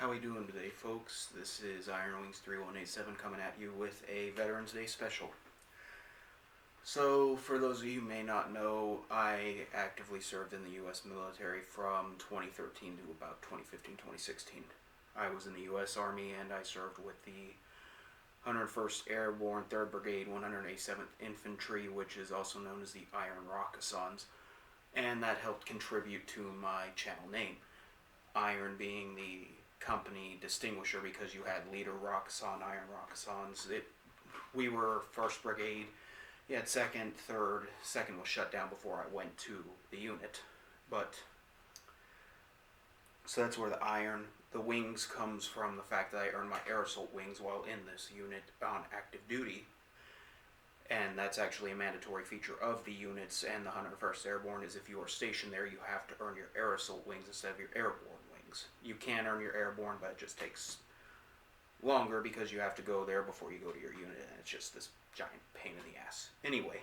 How we doing today, folks? This is Iron Wings 3187 coming at you with a Veterans Day special. So, for those of you who may not know, I actively served in the U.S. military from 2013 to about 2015-2016. I was in the U.S. Army and I served with the 101st Airborne 3rd Brigade 187th Infantry, which is also known as the Crkt Rockasans, and that helped contribute to my channel name. Iron being the company distinguisher because you had Leader Rockasan, Iron Rockasans. We were 1st Brigade. You had 2nd, 3rd. 2nd was shut down before I went to the unit. So that's where the Iron, the wings, comes from the fact that I earned my air assault wings while in this unit on active duty. And that's actually a mandatory feature of the units and the 101st Airborne is if you are stationed there, you have to earn your air assault wings instead of your airborne wings. You can earn your airborne, but it just takes longer because you have to go there before you go to your unit, and it's just this giant pain in the ass. Anyway,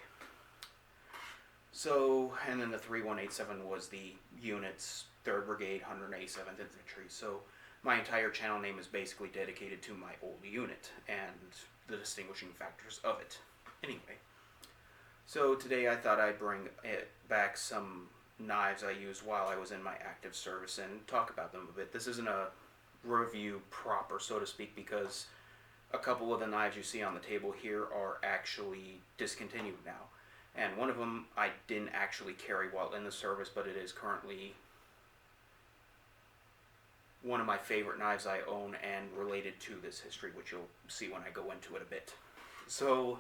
so, and then the 3187 was the unit's 3rd Brigade, 187th Infantry. So my entire channel name is basically dedicated to my old unit and the distinguishing factors of it. Anyway, so today I thought I'd bring back some knives I used while I was in my active service and talk about them a bit. This isn't a review proper, so to speak, because a couple of the knives you see on the table here are actually discontinued now. And one of them I didn't actually carry while in the service, but it is currently one of my favorite knives I own and related to this history, which you'll see when I go into it a bit. So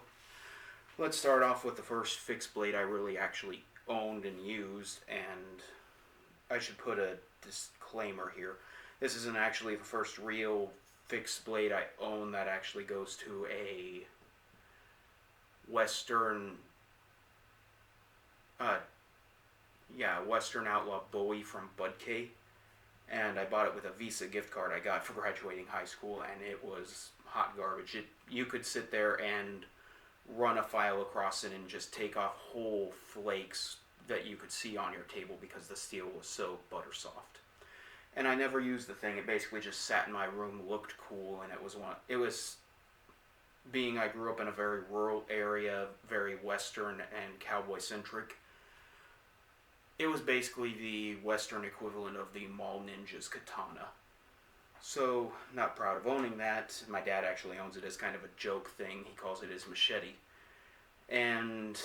let's start off with the first fixed blade I really actually owned and used, and I should put a disclaimer here. This isn't actually the first real fixed blade I own that actually goes to a Western Outlaw Bowie from Budk, and I bought it with a Visa gift card I got for graduating high school, and it was hot garbage. You could sit there and run a file across it and just take off whole flakes that you could see on your table because the steel was so butter soft. And I never used the thing. It basically just sat in my room, looked cool, and I grew up in a very rural area, very Western and cowboy centric. It was basically the Western equivalent of the Mall Ninja's katana. So, not proud of owning that. My dad actually owns it as kind of a joke thing. He calls it his machete. And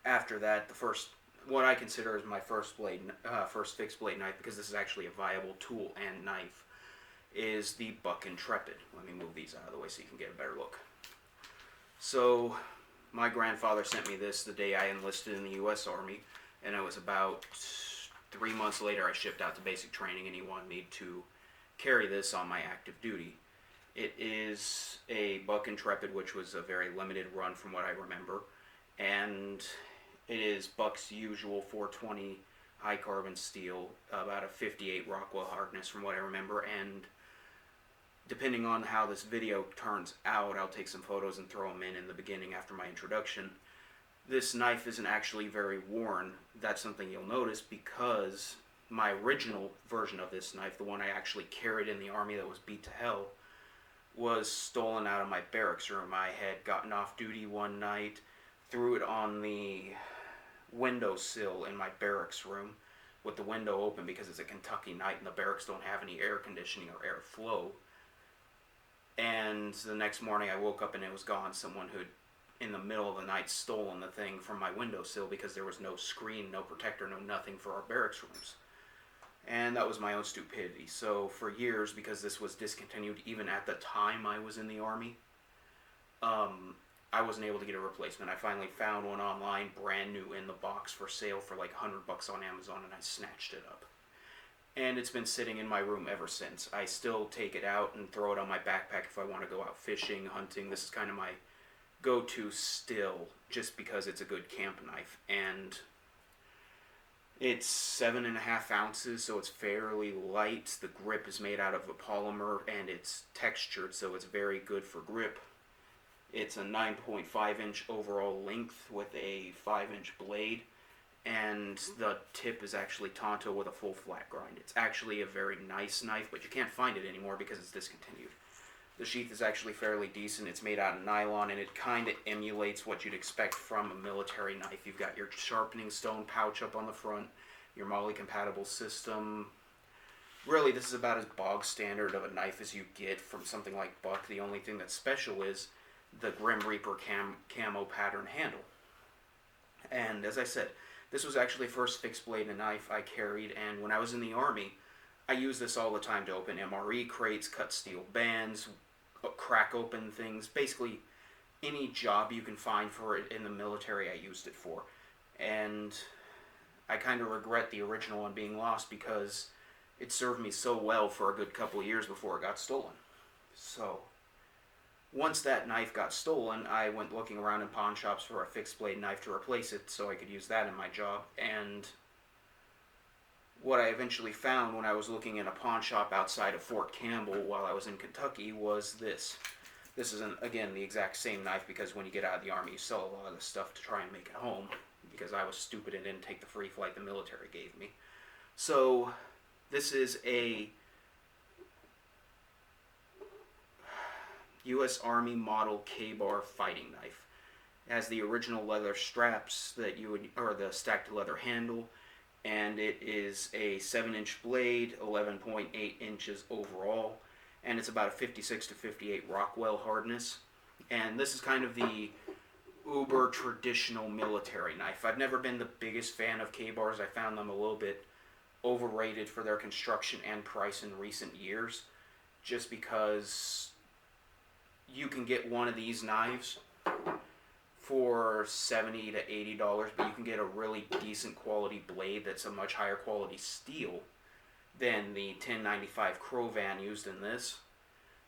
after that, what I consider is my first fixed blade knife, because this is actually a viable tool and knife, is the Buck Intrepid. Let me move these out of the way so you can get a better look. So, my grandfather sent me this the day I enlisted in the U.S. Army, and it was about 3 months later I shipped out to basic training, and he wanted me to carry this on my active duty. It is a Buck Intrepid, which was a very limited run from what I remember, and it is Buck's usual 420 high carbon steel, about a 58 Rockwell hardness from what I remember, and depending on how this video turns out, I'll take some photos and throw them in the beginning after my introduction. This knife isn't actually very worn. That's something you'll notice because my original version of this knife, the one I actually carried in the Army that was beat to hell, was stolen out of my barracks room. I had gotten off duty one night, threw it on the windowsill in my barracks room with the window open because it's a Kentucky night and the barracks don't have any air conditioning or airflow. And the next morning I woke up and it was gone. Someone who'd in the middle of the night stolen the thing from my windowsill because there was no screen, no protector, no nothing for our barracks rooms. And that was my own stupidity. So for years, because this was discontinued even at the time I was in the Army, I wasn't able to get a replacement. I finally found one online, brand new in the box for sale for like $100 on Amazon, and I snatched it up. And it's been sitting in my room ever since. I still take it out and throw it on my backpack if I want to go out fishing, hunting. This is kind of my go-to still, just because it's a good camp knife. And it's 7.5 ounces, so it's fairly light. The grip is made out of a polymer, and it's textured, so it's very good for grip. It's a 9.5 inch overall length with a 5 inch blade, and the tip is actually Tonto with a full flat grind. It's actually a very nice knife, but you can't find it anymore because it's discontinued. The sheath is actually fairly decent. It's made out of nylon, and it kind of emulates what you'd expect from a military knife. You've got your sharpening stone pouch up on the front, your MOLLE-compatible system. Really, this is about as bog standard of a knife as you get from something like Buck. The only thing that's special is the Grim Reaper camo pattern handle. And as I said, this was actually the first fixed blade knife I carried, and when I was in the Army, I used this all the time to open MRE crates, cut steel bands, crack open things. Basically, any job you can find for it in the military, I used it for. And I kind of regret the original one being lost because it served me so well for a good couple of years before it got stolen. So, once that knife got stolen, I went looking around in pawn shops for a fixed blade knife to replace it so I could use that in my job. And what I eventually found when I was looking in a pawn shop outside of Fort Campbell while I was in Kentucky was this. This is, again, the exact same knife because when you get out of the Army, you sell a lot of the stuff to try and make it home because I was stupid and didn't take the free flight the military gave me. So, this is a U.S. Army model K-bar fighting knife. It has the original leather straps that you would, or the stacked leather handle, and it is a 7-inch blade, 11.8 inches overall, and it's about a 56 to 58 Rockwell hardness. And this is kind of the uber traditional military knife. I've never been the biggest fan of K-bars. I found them a little bit overrated for their construction and price in recent years, just because you can get one of these knives for $70 to $80, but you can get a really decent quality blade that's a much higher quality steel than the 1095 Crovan used in this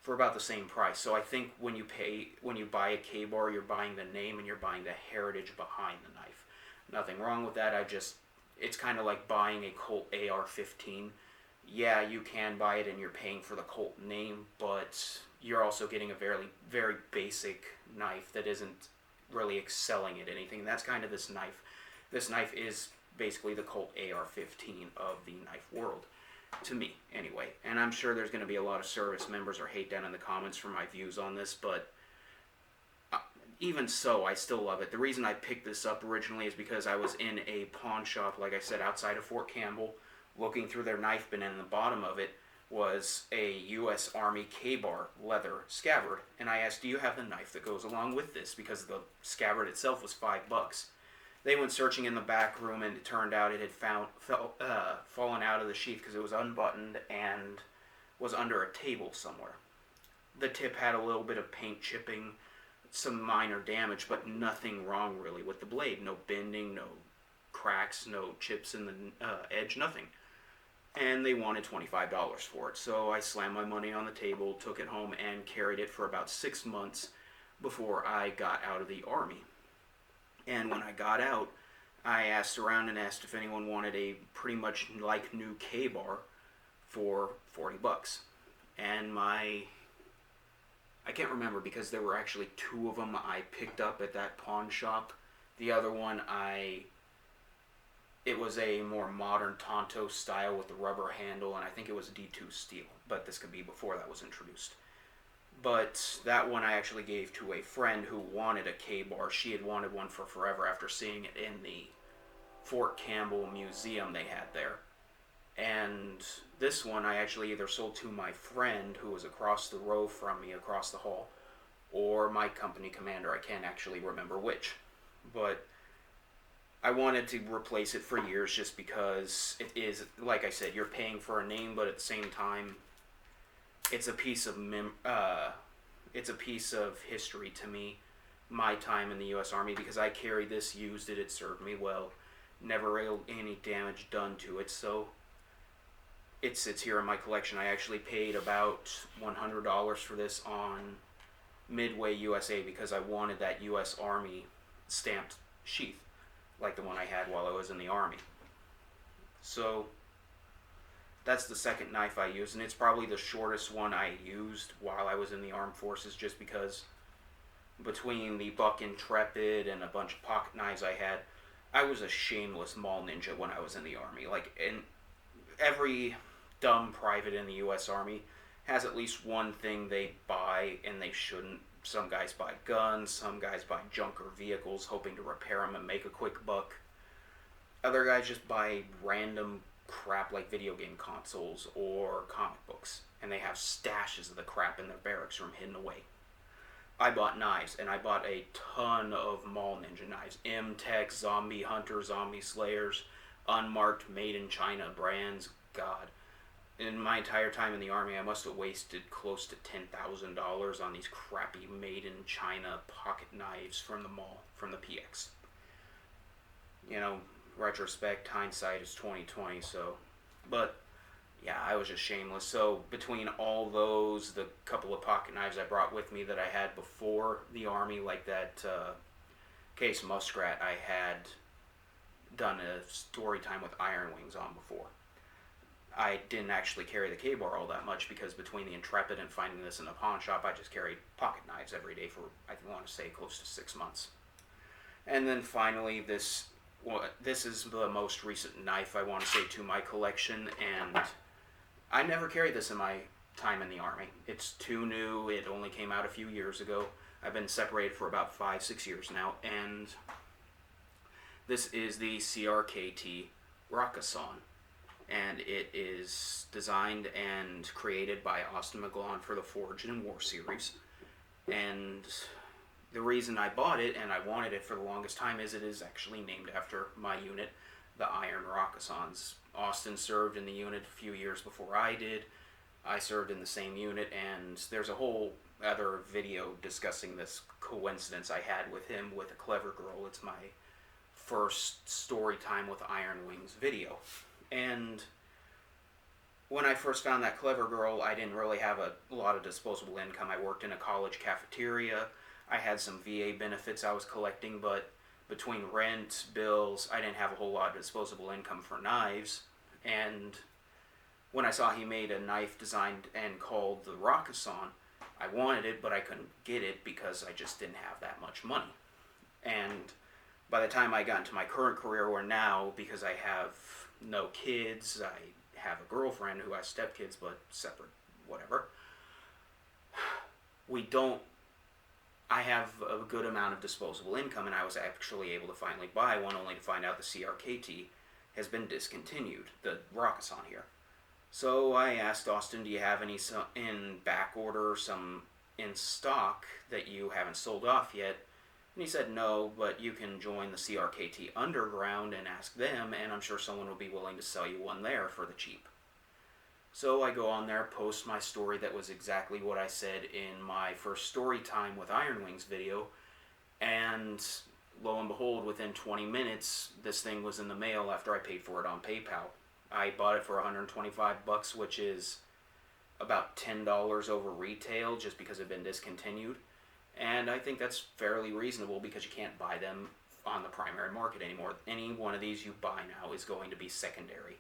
for about the same price. So I think when you buy a K-bar, you're buying the name and you're buying the heritage behind the knife. Nothing wrong with that. It's kind of like buying a Colt AR-15. Yeah, you can buy it and you're paying for the Colt name, but you're also getting a very, very basic knife that isn't really excelling at anything. That's kind of this knife. This knife is basically the Colt AR-15 of the knife world, to me, anyway. And I'm sure there's going to be a lot of service members or hate down in the comments for my views on this, but even so, I still love it. The reason I picked this up originally is because I was in a pawn shop, like I said, outside of Fort Campbell, looking through their knife bin, and in the bottom of it was a U.S. Army K-bar leather scabbard. And I asked, do you have the knife that goes along with this? Because the scabbard itself was $5. They went searching in the back room, and it turned out it had fallen out of the sheath because it was unbuttoned and was under a table somewhere. The tip had a little bit of paint chipping, some minor damage, but nothing wrong really with the blade. No bending, no cracks, no chips in the edge, nothing. And they wanted $25 for it. So I slammed my money on the table, took it home, and carried it for about 6 months before I got out of the Army. And when I got out, I asked around and asked if anyone wanted a pretty much like new K-bar for $40. And I can't remember because there were actually 2 of them I picked up at that pawn shop. The other one it was a more modern Tonto style with the rubber handle, and I think it was D2 steel, but this could be before that was introduced. But that one I actually gave to a friend who wanted a K-bar. She had wanted one for forever after seeing it in the Fort Campbell museum they had there. And this one I actually either sold to my friend who was across the row from me, across the hall, or my company commander. I can't actually remember which. But I wanted to replace it for years just because it is, like I said, you're paying for a name, but at the same time, it's a piece of history to me, my time in the U.S. Army, because I carried this, used it, it served me well, never any damage done to it, so it sits here in my collection. I actually paid about $100 for this on Midway USA because I wanted that U.S. Army stamped sheath, like the one I had while I was in the Army. So that's the second knife I used, and it's probably the shortest one I used while I was in the armed forces, just because between the Buck Intrepid and a bunch of pocket knives I had, I was a shameless mall ninja when I was in the Army. Like, in every dumb private in the U.S. Army has at least one thing they buy, and they shouldn't. Some guys buy guns, some guys buy junker vehicles hoping to repair them and make a quick buck. Other guys just buy random crap like video game consoles or comic books, and they have stashes of the crap in their barracks room hidden away. I bought knives, and I bought a ton of mall ninja knives. M-Tech, Zombie Hunter, Zombie Slayers, unmarked, made in China brands. God. In my entire time in the Army, I must have wasted close to $10,000 on these crappy made in China pocket knives from the mall, from the PX. You know, retrospect, hindsight is 2020, so... But, yeah, I was just shameless. So, between all those, the couple of pocket knives I brought with me that I had before the Army, like that Case Muskrat I had done a story time with Iron Wings on before. I didn't actually carry the K-bar all that much because between the Intrepid and finding this in a pawn shop, I just carried pocket knives every day for, I want to say, close to 6 months. And then finally, this is the most recent knife I want to say to my collection, and I never carried this in my time in the Army. It's too new. It only came out a few years ago. I've been separated for about 5-6 years now, and this is the Crkt Rockasan. And it is designed and created by Austin McGlaughlin for the Forged in War series. And the reason I bought it, and I wanted it for the longest time, is it is actually named after my unit, the Iron Rockasans. Austin served in the unit a few years before I did. I served in the same unit, and there's a whole other video discussing this coincidence I had with him with a clever girl. It's my first story time with Iron Wings video. And when I first found that clever girl, I didn't really have a lot of disposable income. I worked in a college cafeteria. I had some VA benefits I was collecting, but between rent, bills, I didn't have a whole lot of disposable income for knives. And when I saw he made a knife designed and called the Rockasan, I wanted it, but I couldn't get it because I just didn't have that much money. And by the time I got into my current career, where now, because I have no kids, I have a girlfriend who has stepkids, but separate, whatever. I have a good amount of disposable income, and I was actually able to finally buy one, only to find out the Crkt has been discontinued, the Rockasan here. So I asked Austin, do you have any in back order, some in stock that you haven't sold off yet? And he said, no, but you can join the Crkt Underground and ask them, and I'm sure someone will be willing to sell you one there for the cheap. So I go on there, post my story that was exactly what I said in my first story time with Iron Wings video, and lo and behold, within 20 minutes, this thing was in the mail after I paid for it on PayPal. I bought it for $125, which is about $10 over retail, just because it had been discontinued. And I think that's fairly reasonable because you can't buy them on the primary market anymore. Any one of these you buy now is going to be secondary.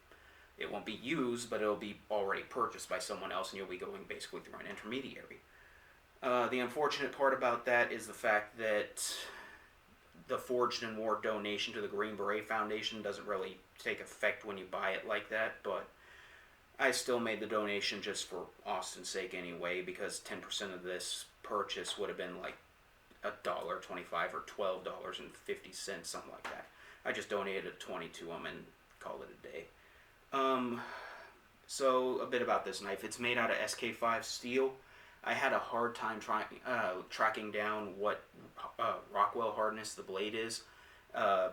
It won't be used, but it'll be already purchased by someone else, and you'll be going basically through an intermediary. The unfortunate part about that is the fact that the Forged in War donation to the Green Beret Foundation doesn't really take effect when you buy it like that, but I still made the donation just for Austin's sake anyway, because 10% of this purchase would have been like $1.25 or $12.50, something like that. I just donated 20 to them and called it a day. So a bit about this knife. It's made out of SK5 steel. I had a hard time tracking down what Rockwell hardness the blade is.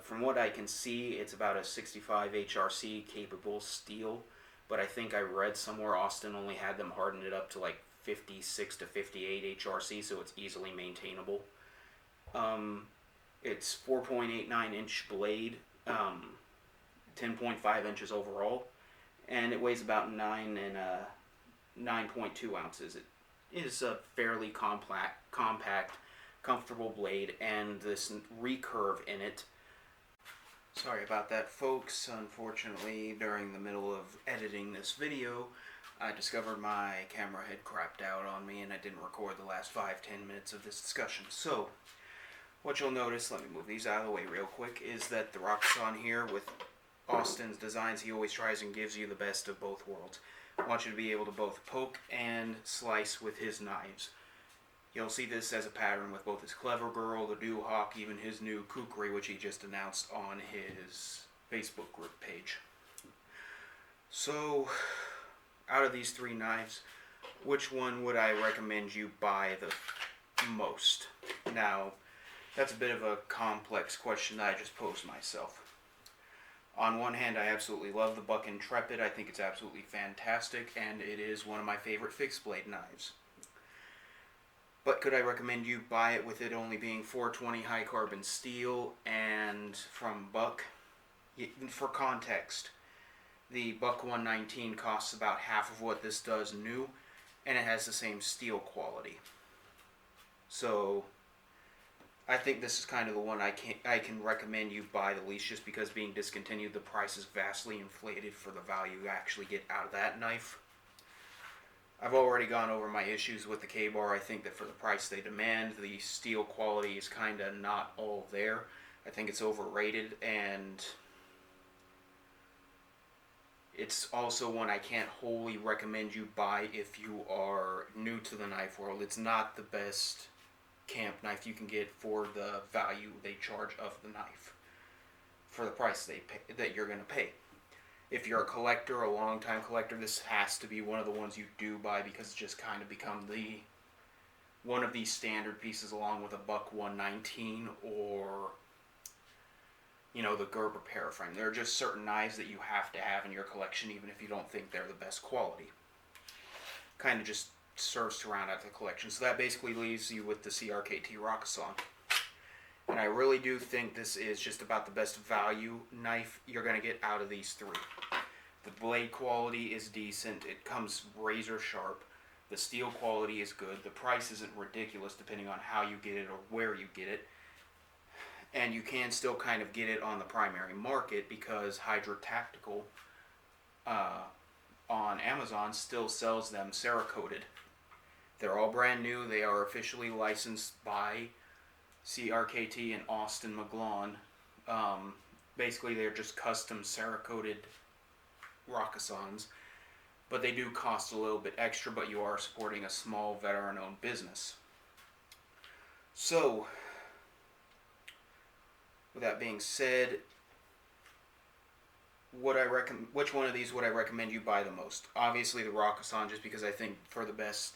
From what I can see, it's about a 65 HRC capable steel, but I think I read somewhere Austin only had them harden it up to like 56 to 58 HRC, so it's easily maintainable. It's 4.89 inch blade, 10.5 inches overall, and it weighs about 9.2 ounces. It is a fairly compact, comfortable blade, and this recurve in it. Sorry about that, folks. Unfortunately, during the middle of editing this video, I discovered my camera had crapped out on me and I didn't record the last 5-10 minutes of this discussion. So, what you'll notice, let me move these out of the way real quick, is that the Rockasan here with Austin's designs, he always tries and gives you the best of both worlds. I want you to be able to both poke and slice with his knives. You'll see this as a pattern with both his Clever Girl, the Dewhawk, even his new Kukri, which he just announced on his Facebook group page. So, out of these three knives, which one would I recommend you buy the most? Now, that's a bit of a complex question that I just posed myself. On one hand, I absolutely love the Buck Intrepid. I think it's absolutely fantastic, and it is one of my favorite fixed blade knives. But could I recommend you buy it with it only being 420 high carbon steel and from Buck? For context, the Buck 119 costs about half of what this does new, and it has the same steel quality. So I think this is kind of the one I can recommend you buy the least, just because being discontinued, the price is vastly inflated for the value you actually get out of that knife. I've already gone over my issues with the K-bar. I think that for the price they demand, the steel quality is kind of not all there. I think it's overrated, and it's also one I can't wholly recommend you buy if you are new to the knife world. It's not the best camp knife you can get for the value they charge of the knife, for the price they pay, that you're going to pay. If you're a collector, a long-time collector, this has to be one of the ones you do buy, because it's just kind of become one of these standard pieces, along with a Buck 119 or, the Gerber Paraframe. There are just certain knives that you have to have in your collection, even if you don't think they're the best quality. Kind of just serves to round out the collection. So that basically leaves you with the Crkt Rockasan. And I really do think this is just about the best value knife you're going to get out of these three. The blade quality is decent. It comes razor sharp. The steel quality is good. The price isn't ridiculous depending on how you get it or where you get it. And you can still kind of get it on the primary market, because Hydra Tactical on Amazon still sells them Cerakoted. They're all brand new. They are officially licensed by CRKT and Austin McGlawn. Basically, they're just custom Cerakoted Rockasans, but they do cost a little bit extra, but you are supporting a small veteran-owned business. So, with that being said, which one of these would I recommend you buy the most? Obviously the Rockasan, just because I think for the best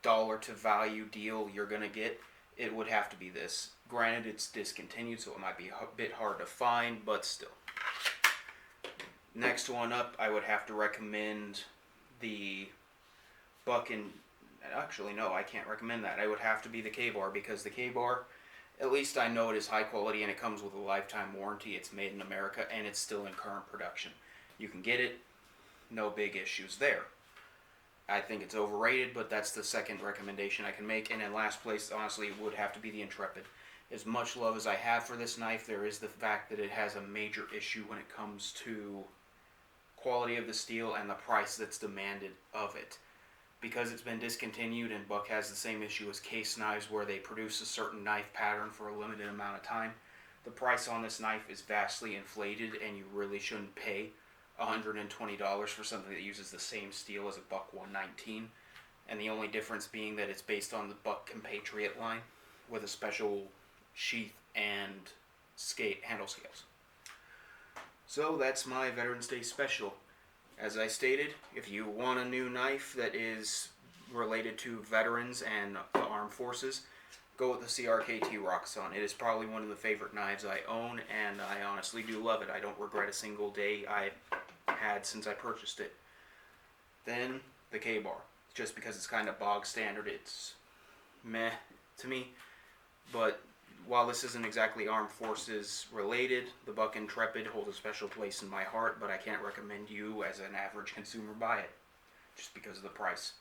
dollar to value deal you're going to get, it would have to be this. Granted, it's discontinued, so it might be a bit hard to find, but still. Next one up, I would have to recommend the Buck and... Actually, no, I can't recommend that. I would have to be the K-bar, because the K-bar, at least I know it is high quality, and it comes with a lifetime warranty. It's made in America, and it's still in current production. You can get it, no big issues there. I think it's overrated, but that's the second recommendation I can make. And in last place, honestly, it would have to be the Intrepid. As much love as I have for this knife, there is the fact that it has a major issue when it comes to quality of the steel and the price that's demanded of it. Because it's been discontinued, and Buck has the same issue as Case knives, where they produce a certain knife pattern for a limited amount of time, the price on this knife is vastly inflated, and you really shouldn't pay $120 for something that uses the same steel as a Buck 119, and the only difference being that it's based on the Buck Compatriot line with a special sheath and handle scales. So that's my Veterans Day special. As I stated, if you want a new knife that is related to veterans and the armed forces, go with the Crkt Rockasan. It is probably one of the favorite knives I own, and I honestly do love it. I don't regret a single day I've had since I purchased it. Then the K-bar. Just because it's kind of bog standard, it's meh to me. But while this isn't exactly armed forces related, the Buck Intrepid holds a special place in my heart, but I can't recommend you as an average consumer buy it, just because of the price.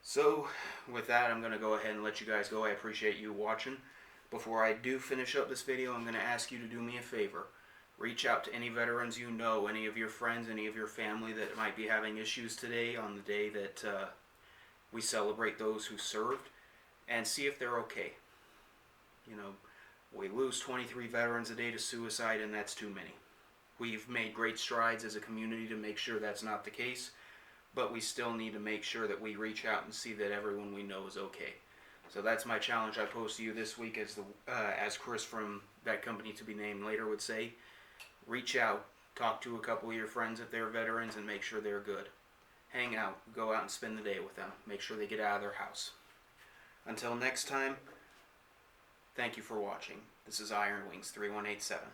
So, with that, I'm going to go ahead and let you guys go. I appreciate you watching. Before I do finish up this video, I'm going to ask you to do me a favor. Reach out to any veterans you know, any of your friends, any of your family that might be having issues today on the day that we celebrate those who served, and see if they're okay. We lose 23 veterans a day to suicide, and that's too many. We've made great strides as a community to make sure that's not the case, but we still need to make sure that we reach out and see that everyone we know is okay. So that's my challenge I pose to you this week, as Chris from that company to be named later would say. Reach out, talk to a couple of your friends if they're veterans, and make sure they're good. Hang out, go out and spend the day with them. Make sure they get out of their house. Until next time, thank you for watching. This is Iron Wings 3187.